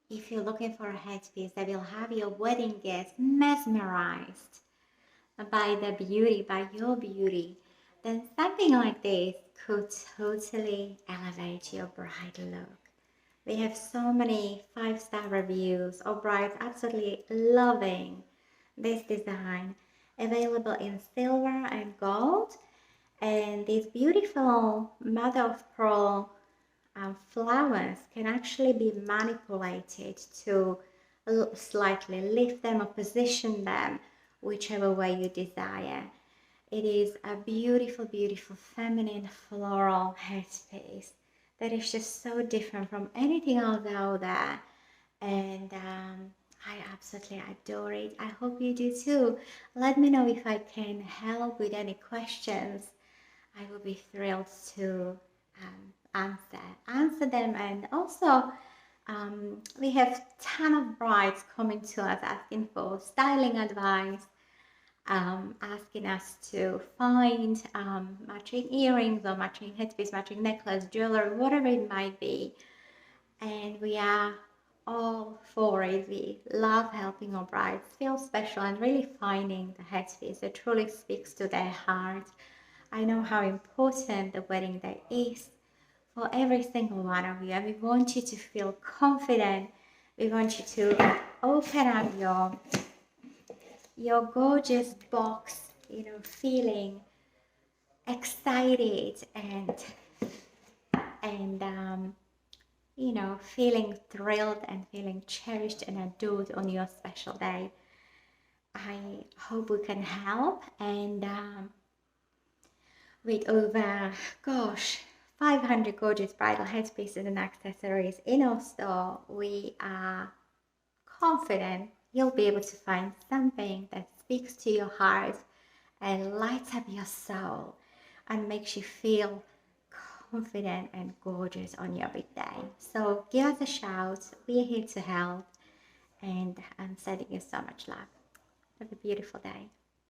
if you're looking for a headpiece that will have your wedding guests mesmerized by the beauty, by your beauty, then something like this could totally elevate your bridal look. We have so many 5-star reviews of brides absolutely loving this design, available in silver and gold, and these beautiful mother of pearl flowers can actually be manipulated to slightly lift them or position them whichever way you desire. It is a beautiful, beautiful feminine floral headpiece that is just so different from anything else out there, and I absolutely adore it. I hope you do too. Let me know if I can help with any questions. I will be thrilled to answer them. And also we have ton of brides coming to us asking for styling advice, asking us to find matching earrings or matching headpiece, matching necklace, jewelry, whatever it might be. And we are all for it. We love helping our brides feel special and really finding the headpiece that truly speaks to their heart. I know how important the wedding day is for every single one of you, and we want you to feel confident. We want you to open up your gorgeous box, feeling excited and feeling thrilled and feeling cherished and adored on your special day. I hope we can help, and with over 500 gorgeous bridal headpieces and accessories in our store, we are confident you'll be able to find something that speaks to your heart and lights up your soul and makes you feel confident and gorgeous on your big day. So give us a shout. We're here to help, and I'm sending you so much love. Have a beautiful day.